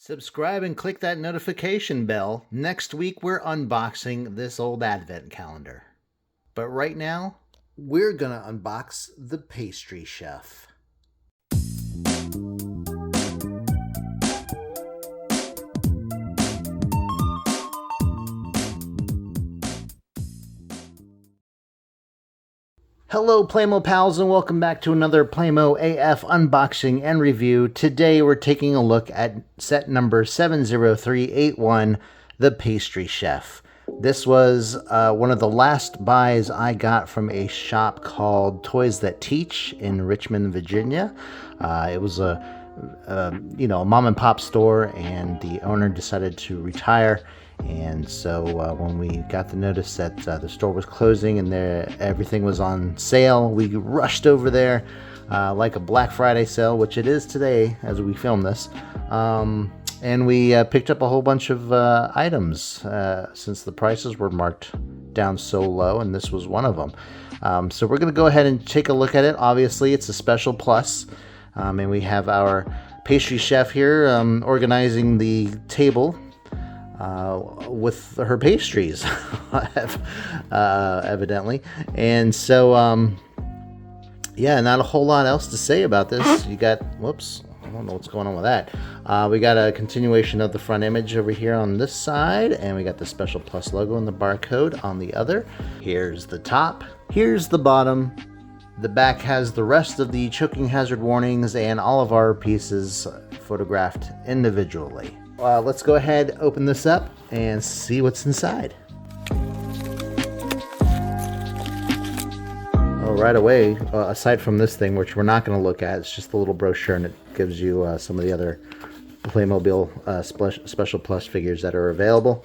Subscribe and click that notification bell. Next week, we're unboxing this old advent calendar. But right now, we're gonna unbox the pastry chef. Hello Playmo pals, and welcome back to another Playmo AF unboxing and review. Today we're taking a look at set number 70381, the Pastry Chef. This was one of the last buys I got from a shop called Toys That Teach in Richmond, Virginia. It was a mom and pop store, and the owner decided to retire. And so when we got the notice that the store was closing and everything was on sale, we rushed over there like a Black Friday sale, which it is today as we film this. And we picked up a whole bunch of items since the prices were marked down so low, and this was one of them. So we're going to go ahead and take a look at it. Obviously, it's a special plus. And we have our pastry chef here organizing the table with her pastries, evidently. And so, yeah, not a whole lot else to say about this. You got, whoops, I don't know what's going on with that. We got a continuation of the front image over here on this side, and we got the Special Plus logo and the barcode on the other. Here's the top, here's the bottom. The back has the rest of the choking hazard warnings and all of our pieces photographed individually. Let's go ahead, open this up, and see what's inside. Oh, right away, aside from this thing, which we're not going to look at, it's just a little brochure, and it gives you some of the other Playmobil Special Plus figures that are available.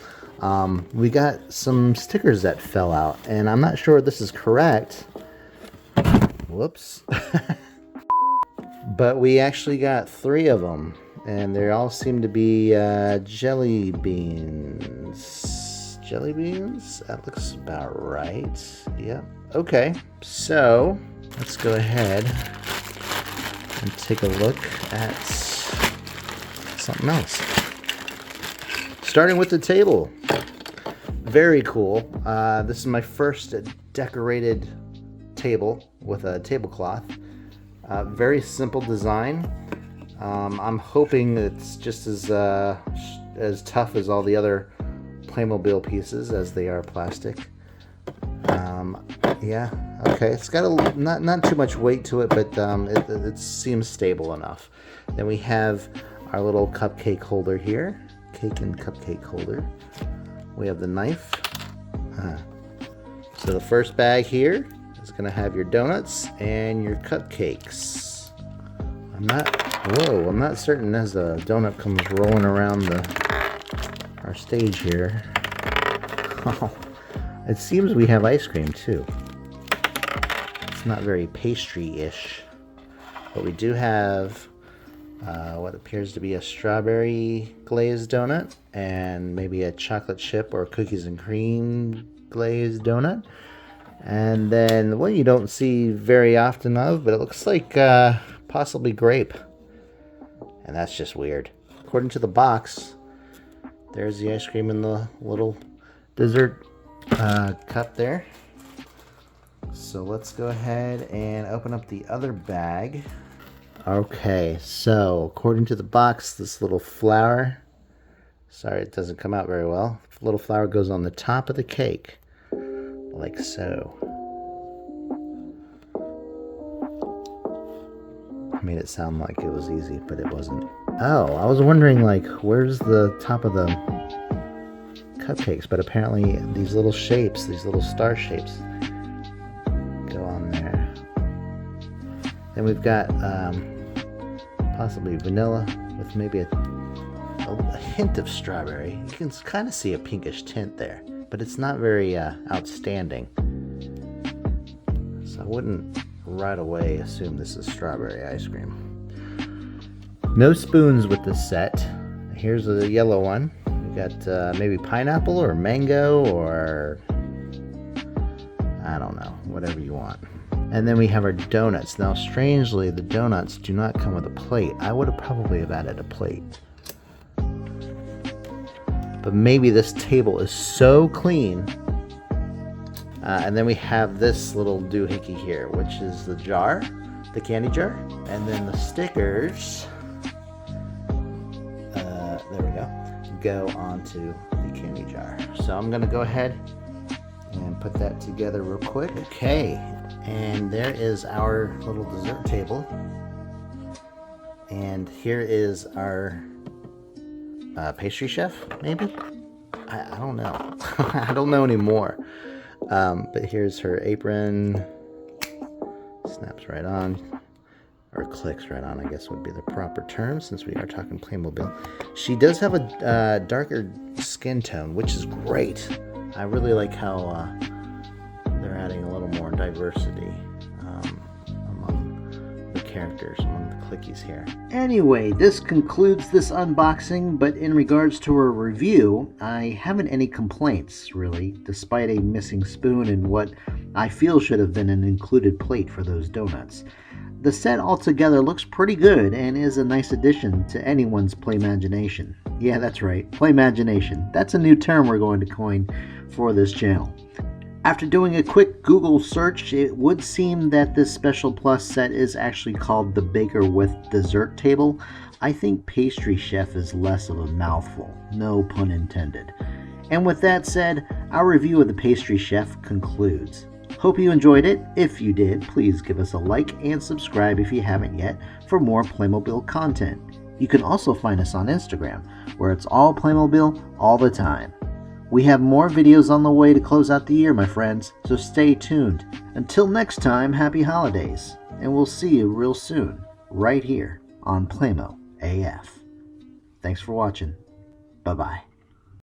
We got some stickers that fell out, and I'm not sure if this is correct. Whoops. But we actually got 3 of them. And they all seem to be jelly beans. Jelly beans? That looks about right. Yep. Okay. So, let's go ahead and take a look at something else. Starting with the table. Very cool. This is my first decorated table with a tablecloth. Very simple design. I'm hoping it's just as tough as all the other Playmobil pieces, as they are plastic. Yeah, okay. It's got not too much weight to it, but it seems stable enough. Then we have our little cupcake holder here, cake and cupcake holder. We have the knife. So the first bag here is going to have your donuts and your cupcakes. I'm not certain as the donut comes rolling around our stage here. Oh, it seems we have ice cream too. It's not very pastry-ish, but we do have what appears to be a strawberry glazed donut and maybe a chocolate chip or cookies and cream glazed donut. And then one you don't see very often of, but it looks like possibly grape. And that's just weird. According to the box, there's the ice cream in the little dessert cup there. So let's go ahead and open up the other bag. Okay, so according to the box, this little flower, sorry it doesn't come out very well, the little flower goes on the top of the cake, like so. I made it sound like it was easy, but it wasn't. Oh, I was wondering, like, where's the top of the cupcakes? But apparently these little shapes, these little star shapes, go on there. Then we've got possibly vanilla with maybe a hint of strawberry. You can kind of see a pinkish tint there, but it's not very outstanding. So I wouldn't right away assume this is strawberry ice cream. No spoons with this set. Here's a yellow one. We got maybe pineapple or mango or I don't know, whatever you want. And then we have our donuts. Now strangely, the donuts do not come with a plate. I would have probably added a plate. but maybe this table is so clean. And then we have this little doohickey here, which is the jar, the candy jar, and then the stickers, there we go onto the candy jar. So I'm gonna go ahead and put that together real quick. Okay, and there is our little dessert table. And here is our pastry chef, maybe? I don't know. I don't know anymore. But here's her apron. Snaps right on. Or clicks right on, I guess would be the proper term, since we are talking Playmobil. She does have a darker skin tone, which is great. I really like how they're adding a little more diversity among the characters, among the clickies here. Anyway, this concludes this unboxing, but in regards to her review, I haven't any complaints, really, despite a missing spoon and what I feel should have been an included plate for those donuts. The set altogether looks pretty good and is a nice addition to anyone's Playmagination. Yeah, that's right, Playmagination. That's a new term we're going to coin for this channel. After doing a quick Google search, it would seem that this Special Plus set is actually called the Baker with Dessert Table. I think Pastry Chef is less of a mouthful, no pun intended. And with that said, our review of the Pastry Chef concludes. Hope you enjoyed it. If you did, please give us a like and subscribe if you haven't yet for more Playmobil content. You can also find us on Instagram, where it's all Playmobil all the time. We have more videos on the way to close out the year, my friends, so stay tuned. Until next time, happy holidays, and we'll see you real soon, right here on Playmo AF. Thanks for watching. Bye-bye.